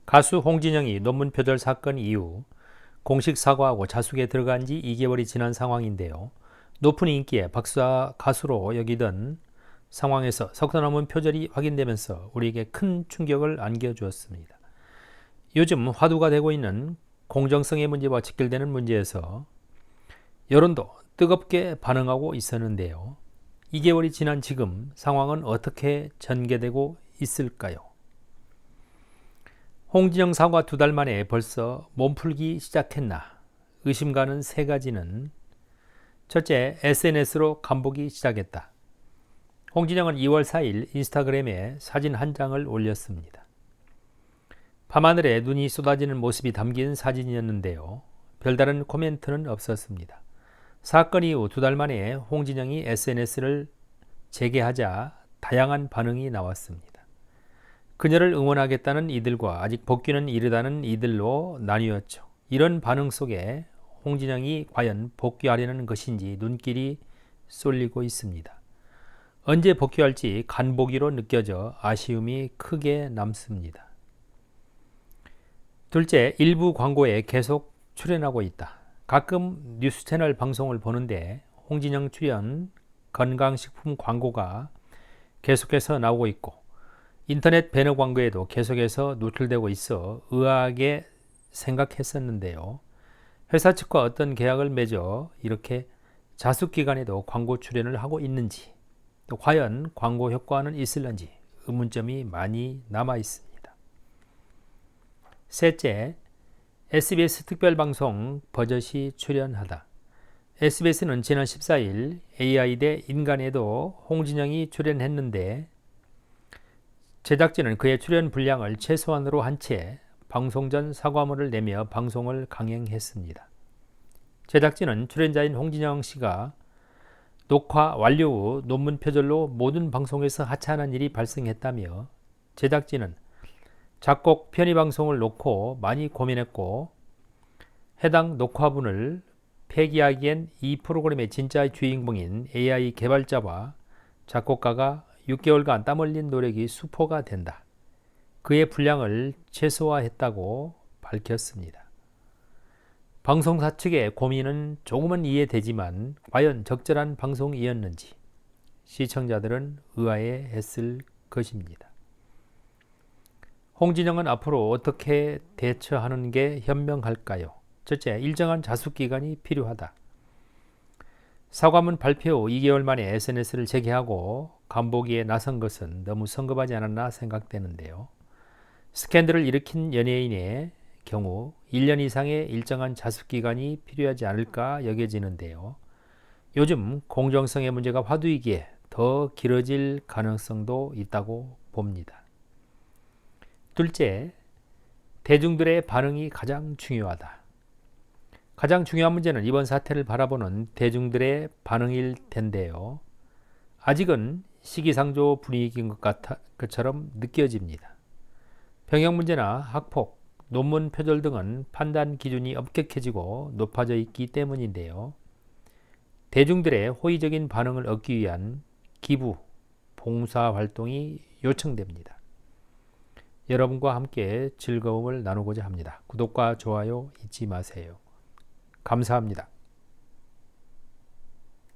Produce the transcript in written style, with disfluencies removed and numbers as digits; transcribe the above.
가수 홍진영이 논문 표절 사건 이후 공식 사과하고 자숙에 들어간 지 2개월이 지난 상황인데요. 높은 인기의 박사 가수로 여기던 상황에서 석사 논문 표절이 확인되면서 우리에게 큰 충격을 안겨주었습니다. 요즘 화두가 되고 있는 공정성의 문제와 직결되는 문제에서 여론도 뜨겁게 반응하고 있었는데요. 2개월이 지난 지금 상황은 어떻게 전개되고 있을까요? 홍진영 사과 2달 만에 벌써 몸풀기 시작했나? 의심 가는 3가지는 첫째, SNS로 간보기 시작했다. 홍진영은 2월 4일 인스타그램에 사진 한 장을 올렸습니다. 밤하늘에 눈이 쏟아지는 모습이 담긴 사진이었는데요. 별다른 코멘트는 없었습니다. 사건 이후 2달 만에 홍진영이 SNS를 재개하자 다양한 반응이 나왔습니다. 그녀를 응원하겠다는 이들과 아직 복귀는 이르다는 이들로 나뉘었죠. 이런 반응 속에 홍진영이 과연 복귀하려는 것인지 눈길이 쏠리고 있습니다. 언제 복귀할지 간보기로 느껴져 아쉬움이 크게 남습니다. 둘째, 일부 광고에 계속 출연하고 있다. 가끔 뉴스 채널 방송을 보는데 홍진영 출연 건강식품 광고가 계속해서 나오고 있고 인터넷 배너 광고에도 계속해서 노출되고 있어 의아하게 생각했었는데요. 회사 측과 어떤 계약을 맺어 이렇게 자숙 기간에도 광고 출연을 하고 있는지, 또 과연 광고 효과는 있을런지 의문점이 많이 남아 있습니다. 셋째, SBS 특별방송 버젓이 출연하다. SBS는 지난 14일 AI 대 인간에도 홍진영이 출연했는데 제작진은 그의 출연 분량을 최소한으로 한 채 방송 전 사과문을 내며 방송을 강행했습니다. 제작진은 출연자인 홍진영 씨가 녹화 완료 후 논문 표절로 모든 방송에서 하차하는 일이 발생했다며 제작진은 작곡 편의 방송을 놓고 많이 고민했고 해당 녹화분을 폐기하기엔 이 프로그램의 진짜 주인공인 AI 개발자와 작곡가가 6개월간 땀 흘린 노력이 수포가 된다. 그의 분량을 최소화했다고 밝혔습니다. 방송사 측의 고민은 조금은 이해되지만 과연 적절한 방송이었는지 시청자들은 의아해했을 것입니다. 홍진영은 앞으로 어떻게 대처하는 게 현명할까요? 첫째, 일정한 자숙 기간이 필요하다. 사과문 발표 후 2개월 만에 SNS를 재개하고 간보기에 나선 것은 너무 성급하지 않았나 생각되는데요. 스캔들을 일으킨 연예인의 경우 1년 이상의 일정한 자숙 기간이 필요하지 않을까 여겨지는데요. 요즘 공정성의 문제가 화두이기에 더 길어질 가능성도 있다고 봅니다. 둘째, 대중들의 반응이 가장 중요하다. 가장 중요한 문제는 이번 사태를 바라보는 대중들의 반응일 텐데요. 아직은 시기상조 분위기인 것처럼 느껴집니다. 병역 문제나 학폭, 논문 표절 등은 판단 기준이 엄격해지고 높아져 있기 때문인데요. 대중들의 호의적인 반응을 얻기 위한 기부, 봉사 활동이 요청됩니다. 여러분과 함께 즐거움을 나누고자 합니다. 구독과 좋아요 잊지 마세요. 감사합니다.